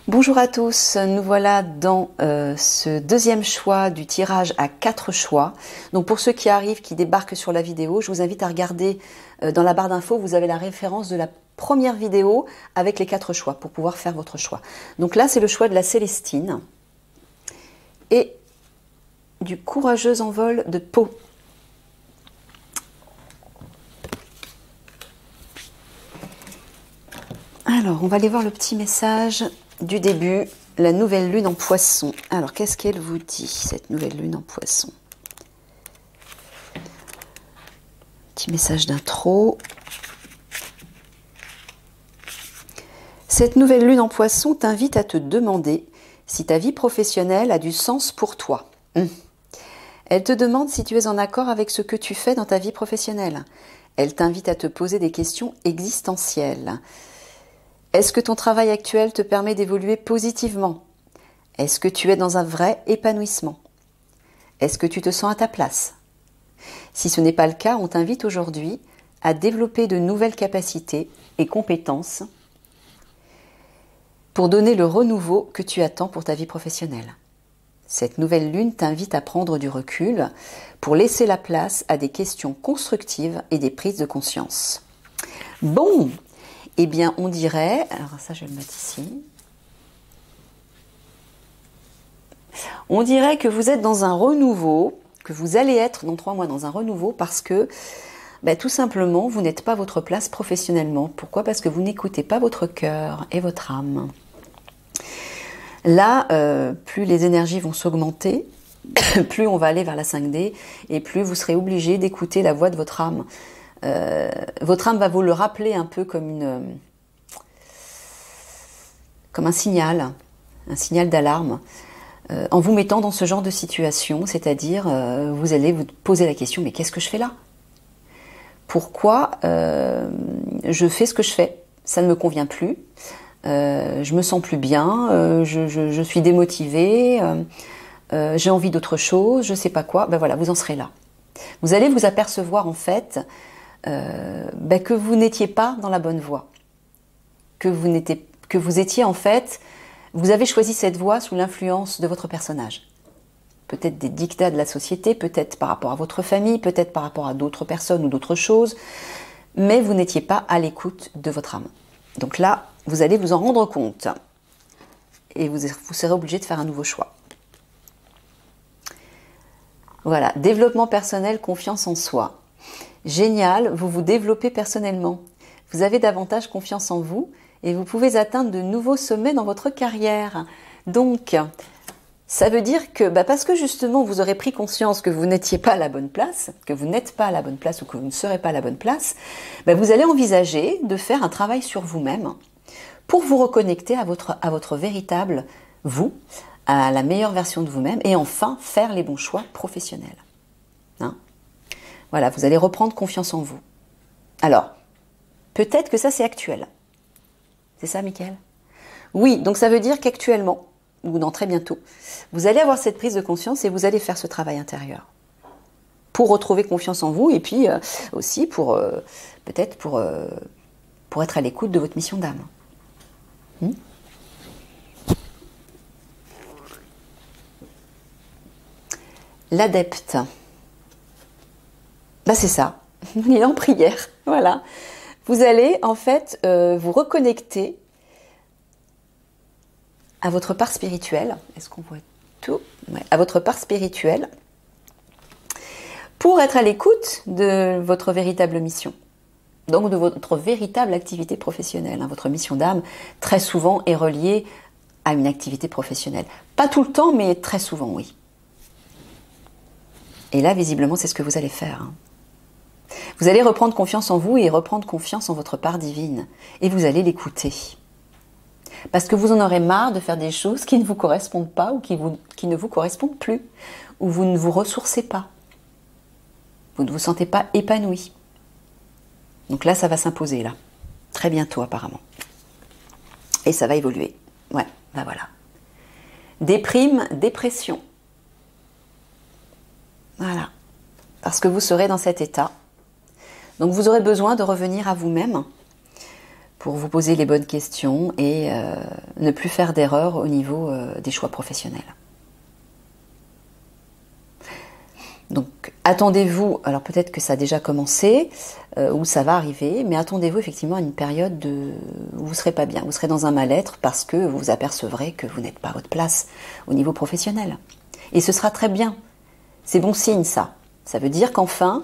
Bonjour à tous, nous voilà dans ce deuxième choix du tirage à 4 choix. Donc pour ceux qui arrivent, qui débarquent sur la vidéo, je vous invite à regarder dans la barre d'infos, vous avez la référence de la première vidéo avec les 4 choix pour pouvoir faire votre choix. Donc là c'est le choix de la Célestine et du courageux envol de Pau. Alors on va aller voir le petit message du début, la nouvelle lune en poisson. Alors, qu'est-ce qu'elle vous dit, cette nouvelle lune en poisson? Petit message d'intro. Cette nouvelle lune en poisson t'invite à te demander si ta vie professionnelle a du sens pour toi. Elle te demande si tu es en accord avec ce que tu fais dans ta vie professionnelle. Elle t'invite à te poser des questions existentielles. Est-ce que ton travail actuel te permet d'évoluer positivement? Est-ce que tu es dans un vrai épanouissement? Est-ce que tu te sens à ta place? Si ce n'est pas le cas, on t'invite aujourd'hui à développer de nouvelles capacités et compétences pour donner le renouveau que tu attends pour ta vie professionnelle. Cette nouvelle lune t'invite à prendre du recul pour laisser la place à des questions constructives et des prises de conscience. Bon! Eh bien, on dirait, alors ça je vais le mettre ici, on dirait que vous êtes dans un renouveau, que vous allez être dans 3 mois dans un renouveau parce que, tout simplement, vous n'êtes pas à votre place professionnellement. Pourquoi? Parce que vous n'écoutez pas votre cœur et votre âme. Là, plus les énergies vont s'augmenter, plus on va aller vers la 5D et plus vous serez obligé d'écouter la voix de votre âme. Votre âme va vous le rappeler un peu comme un signal d'alarme, en vous mettant dans ce genre de situation, c'est-à-dire vous allez vous poser la question, mais qu'est-ce que je fais là? Pourquoi je fais ce que je fais? Ça ne me convient plus, je me sens plus bien, je suis démotivée, j'ai envie d'autre chose, je ne sais pas quoi, voilà, vous en serez là. Vous allez vous apercevoir en fait que vous n'étiez pas dans la bonne voie, que vous étiez en fait, vous avez choisi cette voie sous l'influence de votre personnage. Peut-être des dictats de la société, peut-être par rapport à votre famille, peut-être par rapport à d'autres personnes ou d'autres choses, mais vous n'étiez pas à l'écoute de votre âme. Donc là, vous allez vous en rendre compte et vous serez obligé de faire un nouveau choix. Voilà, développement personnel, confiance en soi. Génial, vous vous développez personnellement. Vous avez davantage confiance en vous et vous pouvez atteindre de nouveaux sommets dans votre carrière. Donc, ça veut dire que, parce que justement vous aurez pris conscience que vous n'étiez pas à la bonne place, que vous n'êtes pas à la bonne place ou que vous ne serez pas à la bonne place, vous allez envisager de faire un travail sur vous-même pour vous reconnecter à votre véritable vous, à la meilleure version de vous-même et enfin faire les bons choix professionnels. Voilà, vous allez reprendre confiance en vous. Alors, peut-être que ça c'est actuel. C'est ça, Mickaël? Oui, donc ça veut dire qu'actuellement, ou dans très bientôt, vous allez avoir cette prise de conscience et vous allez faire ce travail intérieur. Pour retrouver confiance en vous et puis aussi pour peut-être pour être à l'écoute de votre mission d'âme. L'adepte. C'est ça, il est en prière, voilà. Vous allez en fait vous reconnecter à votre part spirituelle. Est-ce qu'on voit tout? Ouais, à votre part spirituelle pour être à l'écoute de votre véritable mission. Donc de votre véritable activité professionnelle. Votre mission d'âme, très souvent, est reliée à une activité professionnelle. Pas tout le temps, mais très souvent, oui. Et là, visiblement, c'est ce que vous allez faire. Vous allez reprendre confiance en vous et reprendre confiance en votre part divine. Et vous allez l'écouter. Parce que vous en aurez marre de faire des choses qui ne vous correspondent pas ou qui ne vous correspondent plus. Ou vous ne vous ressourcez pas. Vous ne vous sentez pas épanoui. Donc là, ça va s'imposer, là. Très bientôt, apparemment. Et ça va évoluer. Ouais, voilà. Déprime, dépression. Voilà. Parce que vous serez dans cet état. Donc vous aurez besoin de revenir à vous-même pour vous poser les bonnes questions et ne plus faire d'erreurs au niveau des choix professionnels. Donc attendez-vous, alors peut-être que ça a déjà commencé, ou ça va arriver, mais attendez-vous effectivement à une période où vous ne serez pas bien, vous serez dans un mal-être parce que vous vous apercevrez que vous n'êtes pas à votre place au niveau professionnel. Et ce sera très bien, c'est bon signe ça. Ça veut dire qu'enfin,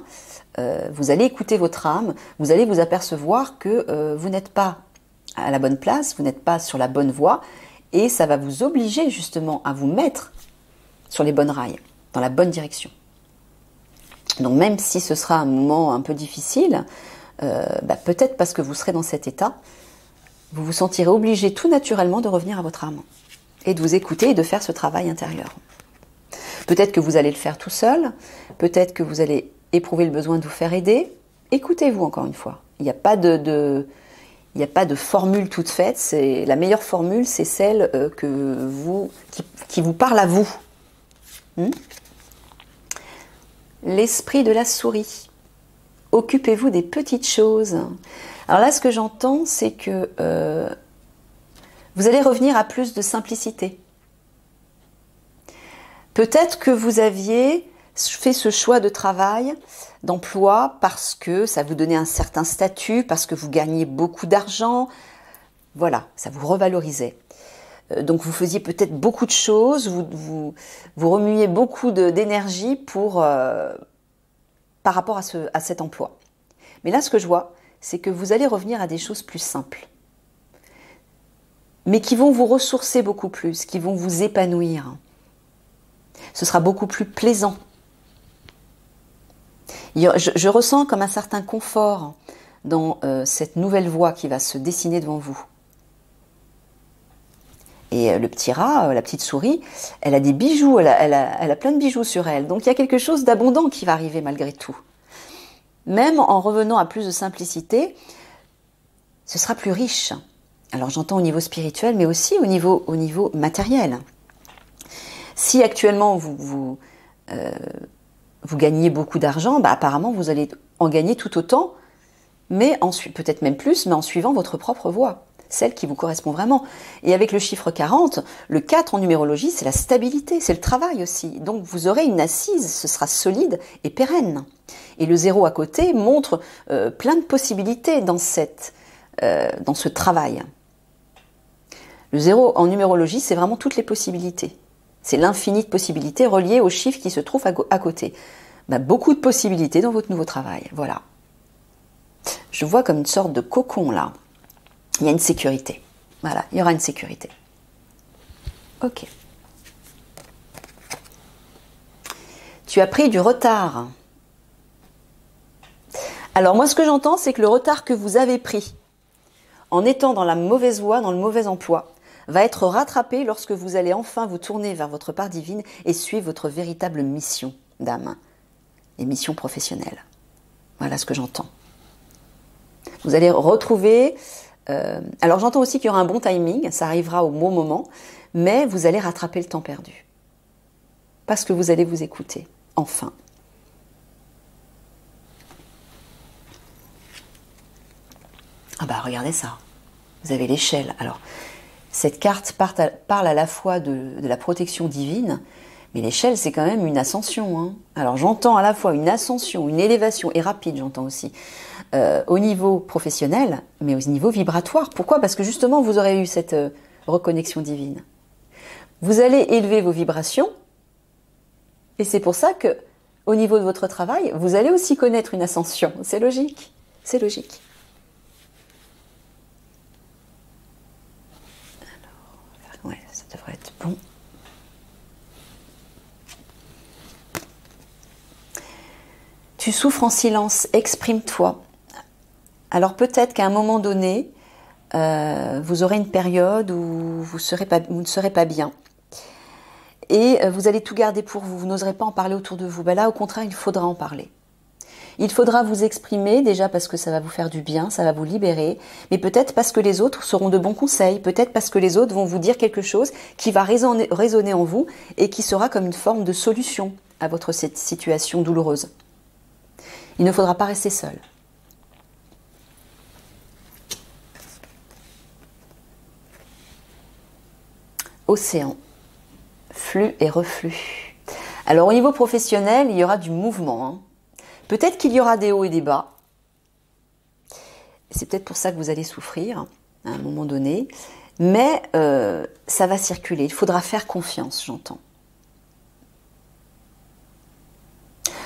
vous allez écouter votre âme, vous allez vous apercevoir que vous n'êtes pas à la bonne place, vous n'êtes pas sur la bonne voie, et ça va vous obliger justement à vous mettre sur les bonnes rails, dans la bonne direction. Donc même si ce sera un moment un peu difficile, peut-être parce que vous serez dans cet état, vous vous sentirez obligé tout naturellement de revenir à votre âme et de vous écouter et de faire ce travail intérieur. Peut-être que vous allez le faire tout seul, peut-être que vous allez éprouver le besoin de vous faire aider. Écoutez-vous encore une fois. Il n'y a pas de formule toute faite. La meilleure formule, c'est celle qui vous parle à vous. L'esprit de la souris. Occupez-vous des petites choses. Alors là, ce que j'entends, c'est que vous allez revenir à plus de simplicité. Peut-être que vous aviez fait ce choix de travail, d'emploi, parce que ça vous donnait un certain statut, parce que vous gagniez beaucoup d'argent. Voilà, ça vous revalorisait. Donc vous faisiez peut-être beaucoup de choses, vous remuiez beaucoup d'énergie par rapport à cet emploi. Mais là, ce que je vois, c'est que vous allez revenir à des choses plus simples, mais qui vont vous ressourcer beaucoup plus, qui vont vous épanouir. Ce sera beaucoup plus plaisant. Je ressens comme un certain confort dans cette nouvelle voie qui va se dessiner devant vous. Et le petit rat, la petite souris, elle a des bijoux, elle a plein de bijoux sur elle. Donc il y a quelque chose d'abondant qui va arriver malgré tout. Même en revenant à plus de simplicité, ce sera plus riche. Alors j'entends au niveau spirituel, mais aussi au niveau matériel. Si actuellement vous gagnez beaucoup d'argent, apparemment vous allez en gagner tout autant, mais peut-être même plus, mais en suivant votre propre voie, celle qui vous correspond vraiment. Et avec le chiffre 40, le 4 en numérologie, c'est la stabilité, c'est le travail aussi. Donc vous aurez une assise, ce sera solide et pérenne. Et le 0 à côté montre plein de possibilités dans ce travail. Le 0 en numérologie, c'est vraiment toutes les possibilités. C'est l'infini de possibilités reliées aux chiffres qui se trouvent à côté. Beaucoup de possibilités dans votre nouveau travail. Voilà. Je vois comme une sorte de cocon là. Il y a une sécurité. Voilà, il y aura une sécurité. Ok. Tu as pris du retard. Alors moi, ce que j'entends, c'est que le retard que vous avez pris en étant dans la mauvaise voie, dans le mauvais emploi, va être rattrapé lorsque vous allez enfin vous tourner vers votre part divine et suivre votre véritable mission d'âme, et mission professionnelle. Voilà ce que j'entends. Vous allez retrouver... alors j'entends aussi qu'il y aura un bon timing, ça arrivera au bon moment, mais vous allez rattraper le temps perdu. Parce que vous allez vous écouter, enfin. Regardez ça. Vous avez l'échelle. Alors, cette carte parle à la fois de la protection divine, mais l'échelle, c'est quand même une ascension. Hein. Alors, j'entends à la fois une ascension, une élévation, et rapide, j'entends aussi, au niveau professionnel, mais au niveau vibratoire. Pourquoi? Parce que justement, vous aurez eu cette reconnexion divine. Vous allez élever vos vibrations, et c'est pour ça que, au niveau de votre travail, vous allez aussi connaître une ascension. C'est logique. C'est logique. Ouais, ça devrait être bon. Tu souffres en silence, exprime-toi. Alors peut-être qu'à un moment donné, vous aurez une période où vous ne serez pas bien. Et vous allez tout garder pour vous, vous n'oserez pas en parler autour de vous. Là, au contraire, il faudra en parler. Il faudra vous exprimer, déjà parce que ça va vous faire du bien, ça va vous libérer, mais peut-être parce que les autres seront de bons conseils, peut-être parce que les autres vont vous dire quelque chose qui va résonner en vous et qui sera comme une forme de solution à cette situation douloureuse. Il ne faudra pas rester seul. océan, flux et reflux. Alors au niveau professionnel, il y aura du mouvement, hein. Peut-être qu'il y aura des hauts et des bas. C'est peut-être pour ça que vous allez souffrir à un moment donné. Mais ça va circuler. Il faudra faire confiance, j'entends.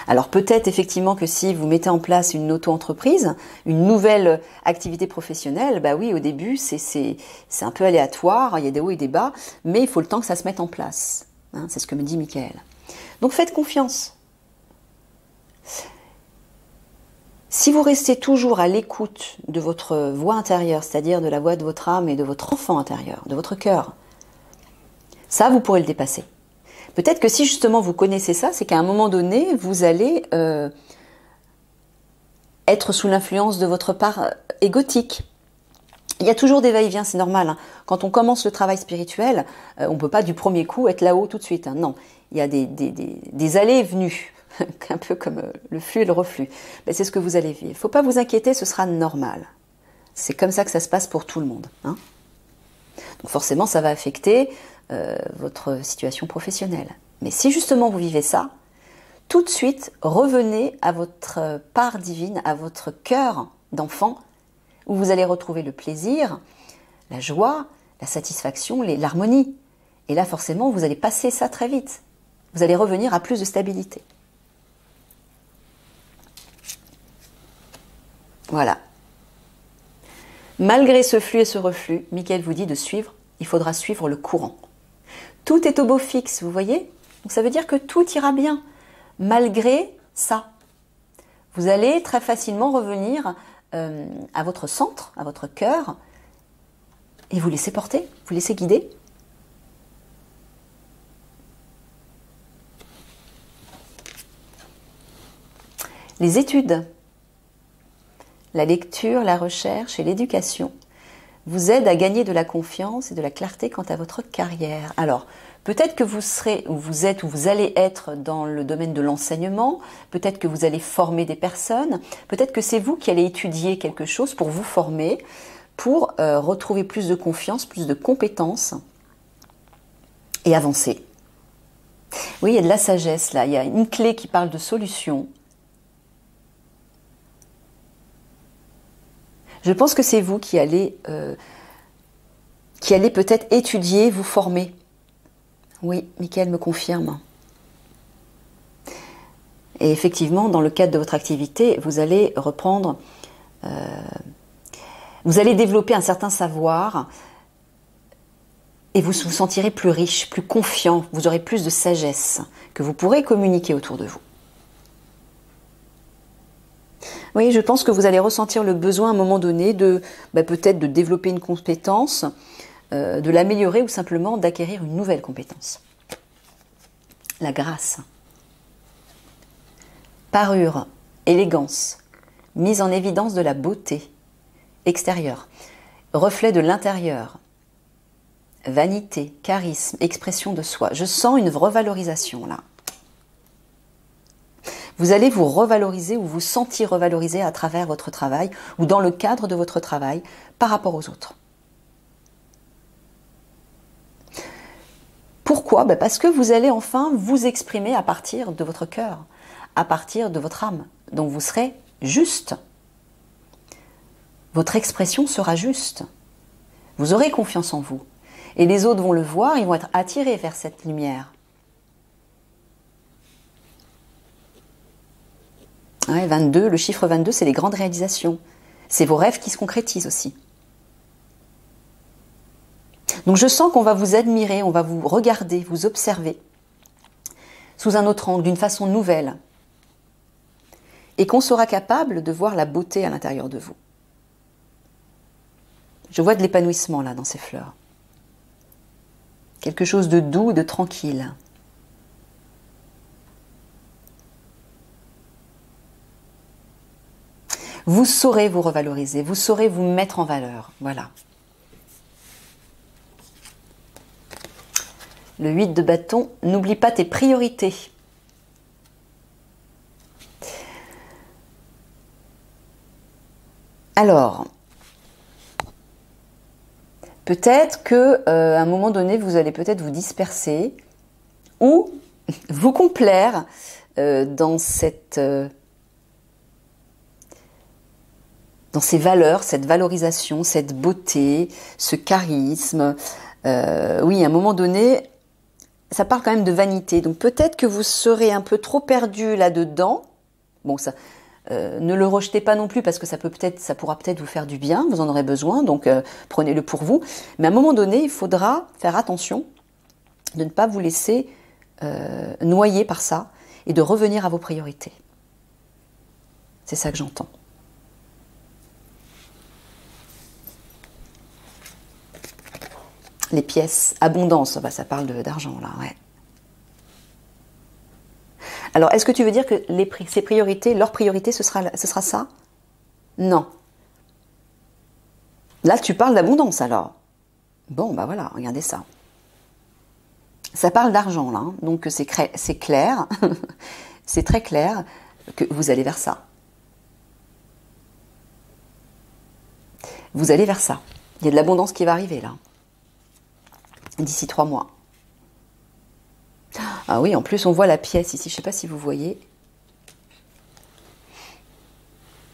Alors peut-être effectivement que si vous mettez en place une auto-entreprise, une nouvelle activité professionnelle, bah oui, au début, c'est un peu aléatoire, il y a des hauts et des bas, mais il faut le temps que ça se mette en place. Hein, c'est ce que me dit Michael. Donc faites confiance. Si vous restez toujours à l'écoute de votre voix intérieure, c'est-à-dire de la voix de votre âme et de votre enfant intérieur, de votre cœur, ça, vous pourrez le dépasser. Peut-être que si justement vous connaissez ça, c'est qu'à un moment donné, vous allez être sous l'influence de votre part égotique. Il y a toujours des va-et-vient, c'est normal, hein. Quand on commence le travail spirituel, on ne peut pas du premier coup être là-haut tout de suite, hein. Non, il y a des allées et venues, un peu comme le flux et le reflux. Mais c'est ce que vous allez vivre. Il ne faut pas vous inquiéter, ce sera normal. C'est comme ça que ça se passe pour tout le monde, hein. Donc forcément, ça va affecter votre situation professionnelle. Mais si justement vous vivez ça, tout de suite, revenez à votre part divine, à votre cœur d'enfant, où vous allez retrouver le plaisir, la joie, la satisfaction, l'harmonie. Et là, forcément, vous allez passer ça très vite. Vous allez revenir à plus de stabilité. Voilà. Malgré ce flux et ce reflux, Michael vous dit de suivre, il faudra suivre le courant. Tout est au beau fixe, vous voyez? Donc ça veut dire que tout ira bien, malgré ça. Vous allez très facilement revenir à votre centre, à votre cœur, et vous laisser porter, vous laisser guider. Les études, la lecture, la recherche et l'éducation vous aident à gagner de la confiance et de la clarté quant à votre carrière. Alors, peut-être que vous serez, ou vous êtes, ou vous allez être dans le domaine de l'enseignement, peut-être que vous allez former des personnes, peut-être que c'est vous qui allez étudier quelque chose pour vous former, pour retrouver plus de confiance, plus de compétences et avancer. Oui, il y a de la sagesse là, il y a une clé qui parle de solution. Je pense que c'est vous qui allez peut-être étudier, vous former. Oui, Michael me confirme. Et effectivement, dans le cadre de votre activité, vous allez reprendre, vous allez développer un certain savoir et vous vous sentirez plus riche, plus confiant, vous aurez plus de sagesse que vous pourrez communiquer autour de vous. Oui, je pense que vous allez ressentir le besoin à un moment donné de peut-être de développer une compétence, de l'améliorer ou simplement d'acquérir une nouvelle compétence. La grâce. Parure, élégance, mise en évidence de la beauté extérieure, reflet de l'intérieur, vanité, charisme, expression de soi. Je sens une revalorisation là. Vous allez vous revaloriser ou vous sentir revalorisé à travers votre travail ou dans le cadre de votre travail par rapport aux autres. Pourquoi? Parce que vous allez enfin vous exprimer à partir de votre cœur, à partir de votre âme. Donc vous serez juste. Votre expression sera juste. Vous aurez confiance en vous. Et les autres vont le voir, ils vont être attirés vers cette lumière. Ouais, 22, le chiffre 22, c'est les grandes réalisations. C'est vos rêves qui se concrétisent aussi. Donc je sens qu'on va vous admirer, on va vous regarder, vous observer sous un autre angle, d'une façon nouvelle. Et qu'on sera capable de voir la beauté à l'intérieur de vous. Je vois de l'épanouissement là dans ces fleurs. Quelque chose de doux, de tranquille. Vous saurez vous revaloriser, vous saurez vous mettre en valeur. Voilà. Le 8 de bâton, n'oublie pas tes priorités. Alors, Peut-être que à un moment donné, vous allez peut-être vous disperser ou vous complaire dans ces valeurs, cette valorisation, cette beauté, ce charisme. Oui, à un moment donné, ça parle quand même de vanité. Donc peut-être que vous serez un peu trop perdu là-dedans. Bon, ça, ne le rejetez pas non plus parce que ça pourra peut-être vous faire du bien. Vous en aurez besoin, donc prenez-le pour vous. Mais à un moment donné, il faudra faire attention de ne pas vous laisser noyer par ça et de revenir à vos priorités. C'est ça que j'entends. Les pièces, abondance, bah, ça parle d'argent là, ouais. Alors, est-ce que tu veux dire que ces priorités, leur priorité, ce sera ça? Non. Là, tu parles d'abondance alors. Bon, bah voilà, regardez ça. Ça parle d'argent là, hein. Donc c'est clair, c'est très clair que vous allez vers ça. Vous allez vers ça. Il y a de l'abondance qui va arriver là. D'ici 3 mois. Ah oui, en plus on voit la pièce ici, je ne sais pas si vous voyez.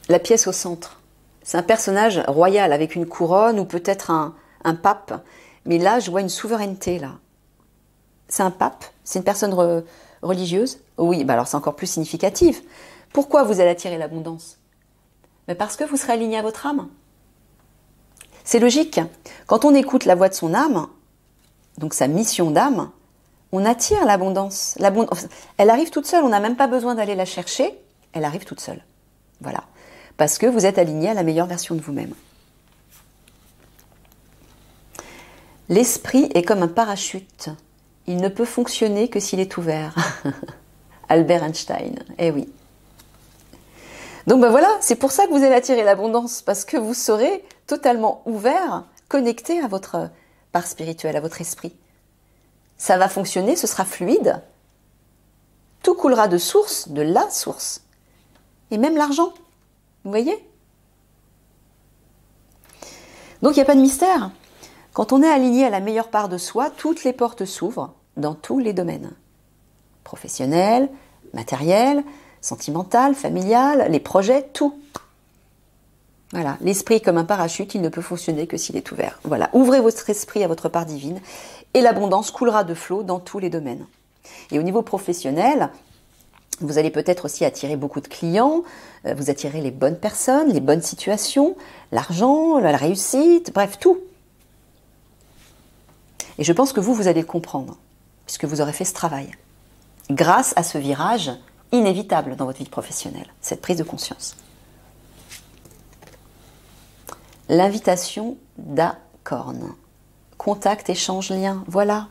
La pièce au centre. C'est un personnage royal avec une couronne ou peut-être un pape. Mais là, je vois une souveraineté là. C'est un pape? C'est une personne religieuse? Oui, bah alors c'est encore plus significatif. Pourquoi vous allez attirer l'abondance? Mais parce que vous serez aligné à votre âme. C'est logique. Quand on écoute la voix de son âme, donc sa mission d'âme, on attire l'abondance. Elle arrive toute seule, on n'a même pas besoin d'aller la chercher, elle arrive toute seule. Voilà. Parce que vous êtes aligné à la meilleure version de vous-même. L'esprit est comme un parachute. Il ne peut fonctionner que s'il est ouvert. Albert Einstein, eh oui. Donc ben voilà, c'est pour ça que vous allez attirer l'abondance, parce que vous serez totalement ouvert, connecté à votre part spirituelle, à votre esprit. Ça va fonctionner, ce sera fluide. Tout coulera de source, de la source. Et même l'argent. Vous voyez? Donc il n'y a pas de mystère. Quand on est aligné à la meilleure part de soi, toutes les portes s'ouvrent dans tous les domaines. Professionnel, matériel, sentimental, familial, les projets, tout. Voilà, l'esprit est comme un parachute, il ne peut fonctionner que s'il est ouvert. Voilà, ouvrez votre esprit à votre part divine et l'abondance coulera de flot dans tous les domaines. Et au niveau professionnel, vous allez peut-être aussi attirer beaucoup de clients, vous attirez les bonnes personnes, les bonnes situations, l'argent, la réussite, bref, tout. Et je pense que vous allez le comprendre, puisque vous aurez fait ce travail, grâce à ce virage inévitable dans votre vie professionnelle, cette prise de conscience. L'invitation d'Acorn. Contact, échange, lien, voilà.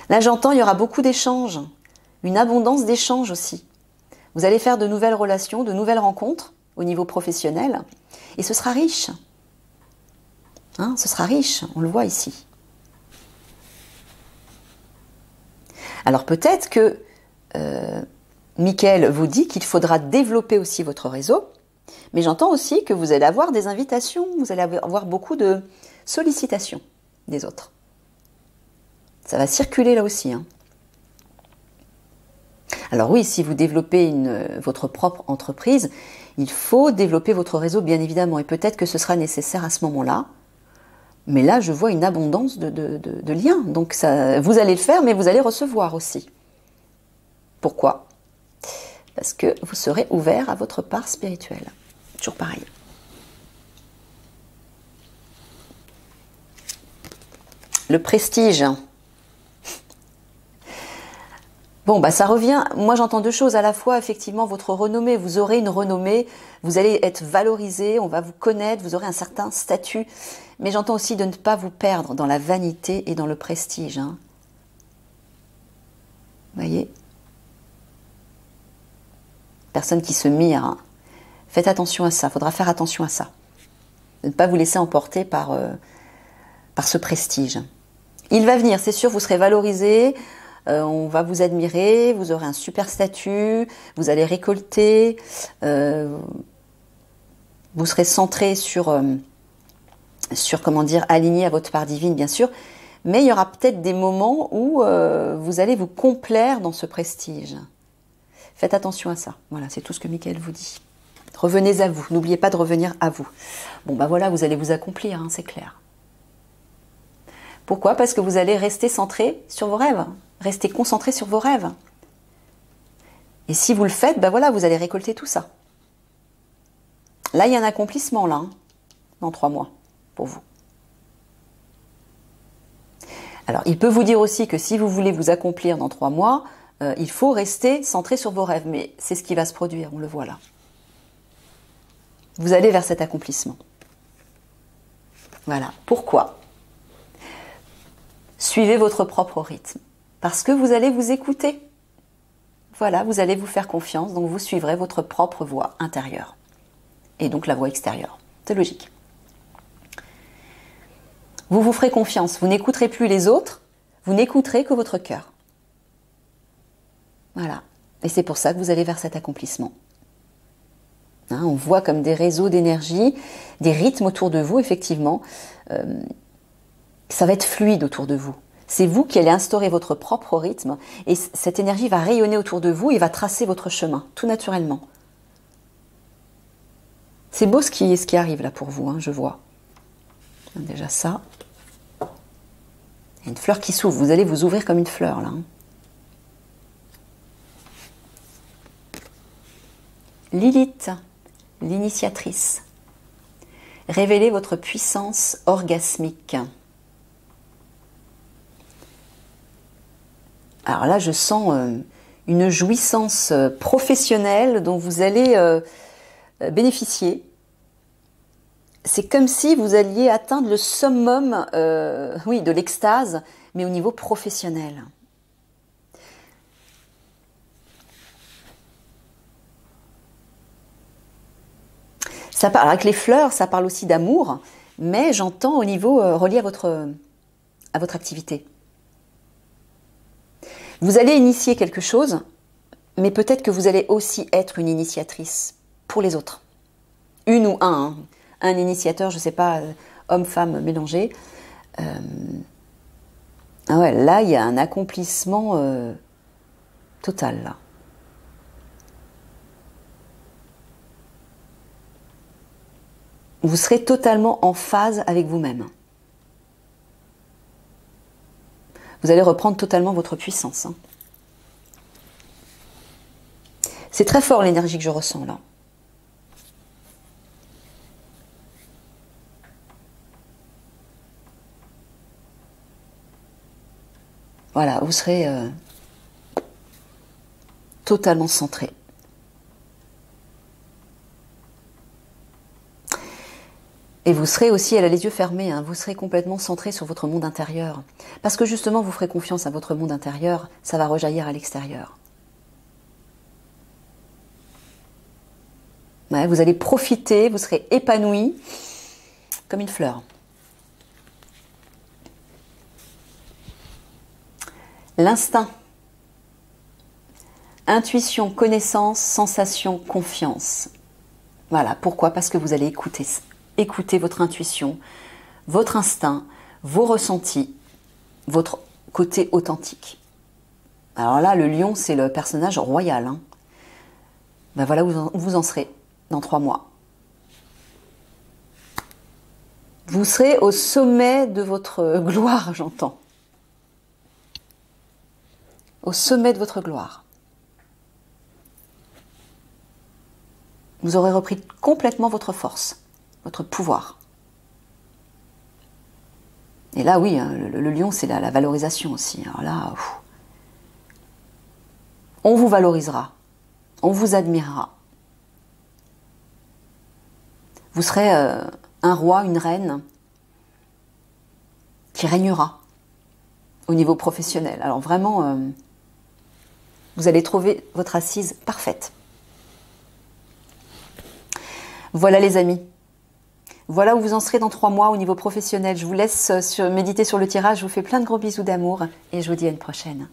Là, j'entends, il y aura beaucoup d'échanges, une abondance d'échanges aussi. Vous allez faire de nouvelles relations, de nouvelles rencontres au niveau professionnel, et ce sera riche. Hein, ce sera riche, on le voit ici. Alors peut-être que Michael vous dit qu'il faudra développer aussi votre réseau, mais j'entends aussi que vous allez avoir des invitations, vous allez avoir beaucoup de sollicitations des autres. Ça va circuler là aussi. Hein. Alors oui, si vous développez votre propre entreprise, il faut développer votre réseau bien évidemment, et peut-être que ce sera nécessaire à ce moment-là. Mais là, je vois une abondance de liens. Donc ça, vous allez le faire, mais vous allez recevoir aussi. Pourquoi? Parce que vous serez ouvert à votre part spirituelle. Toujours pareil. Le prestige. Bon, bah ça revient, moi j'entends deux choses, à la fois effectivement votre renommée, vous aurez une renommée, vous allez être valorisé, on va vous connaître, vous aurez un certain statut, mais j'entends aussi de ne pas vous perdre dans la vanité et dans le prestige. Hein. Vous voyez? Personne qui se mire. Hein. Faites attention à ça, il faudra faire attention à ça. De ne pas vous laisser emporter par ce prestige. Il va venir, c'est sûr, vous serez valorisé, on va vous admirer, vous aurez un super statut, vous allez récolter, vous serez centré sur comment dire, aligné à votre part divine, bien sûr. Mais il y aura peut-être des moments où vous allez vous complaire dans ce prestige. Faites attention à ça. Voilà, c'est tout ce que Michael vous dit. Revenez à vous. N'oubliez pas de revenir à vous. Bon, bah voilà, vous allez vous accomplir, hein, c'est clair. Pourquoi? Parce que vous allez rester centré sur vos rêves. Rester concentré sur vos rêves. Et si vous le faites, bah voilà, vous allez récolter tout ça. Là, il y a un accomplissement, là, hein, dans 3 mois, pour vous. Alors, il peut vous dire aussi que si vous voulez vous accomplir dans 3 mois, il faut rester centré sur vos rêves. Mais c'est ce qui va se produire, on le voit là. Vous allez vers cet accomplissement. Voilà. Pourquoi? Suivez votre propre rythme. Parce que vous allez vous écouter. Voilà, vous allez vous faire confiance, donc vous suivrez votre propre voix intérieure. Et donc la voix extérieure. C'est logique. Vous vous ferez confiance, vous n'écouterez plus les autres, vous n'écouterez que votre cœur. Voilà. Et c'est pour ça que vous allez vers cet accomplissement. Hein, on voit comme des réseaux d'énergie, des rythmes autour de vous, effectivement. Ça va être fluide autour de vous. C'est vous qui allez instaurer votre propre rythme et cette énergie va rayonner autour de vous et va tracer votre chemin, tout naturellement. C'est beau ce qui arrive là pour vous, hein, je vois. Déjà ça. Il y a une fleur qui s'ouvre, vous allez vous ouvrir comme une fleur là. Hein. Lilith, l'initiatrice. Révélez votre puissance orgasmique. Alors là, je sens une jouissance professionnelle dont vous allez bénéficier. C'est comme si vous alliez atteindre le summum oui, de l'extase, mais au niveau professionnel. Ça parle, avec les fleurs, ça parle aussi d'amour, mais j'entends au niveau relié à votre activité. Vous allez initier quelque chose, mais peut-être que vous allez aussi être une initiatrice pour les autres. Une ou un, hein. Un initiateur, je ne sais pas, homme-femme mélangé. Ah ouais, là, il y a un accomplissement total, là. Vous serez totalement en phase avec vous-même. Vous allez reprendre totalement votre puissance. Hein. C'est très fort l'énergie que je ressens là. Voilà, vous serez totalement centré. Et vous serez aussi, elle a les yeux fermés, hein, vous serez complètement centré sur votre monde intérieur. Parce que justement, vous ferez confiance à votre monde intérieur, ça va rejaillir à l'extérieur. Ouais, vous allez profiter, vous serez épanoui comme une fleur. L'instinct. Intuition, connaissance, sensation, confiance. Voilà, pourquoi? Parce que vous allez écouter votre intuition, votre instinct, vos ressentis, votre côté authentique. Alors là, le lion, c'est le personnage royal. Hein. Ben voilà où vous en serez dans 3 mois. Vous serez au sommet de votre gloire, j'entends. Au sommet de votre gloire. Vous aurez repris complètement votre force, votre pouvoir. Et là, oui, le lion, c'est la valorisation aussi. Alors là, on vous valorisera, on vous admirera. Vous serez un roi, une reine qui régnera au niveau professionnel. Alors vraiment, vous allez trouver votre assise parfaite. Voilà les amis. Voilà où vous en serez dans 3 mois au niveau professionnel. Je vous laisse méditer sur le tirage. Je vous fais plein de gros bisous d'amour et je vous dis à une prochaine.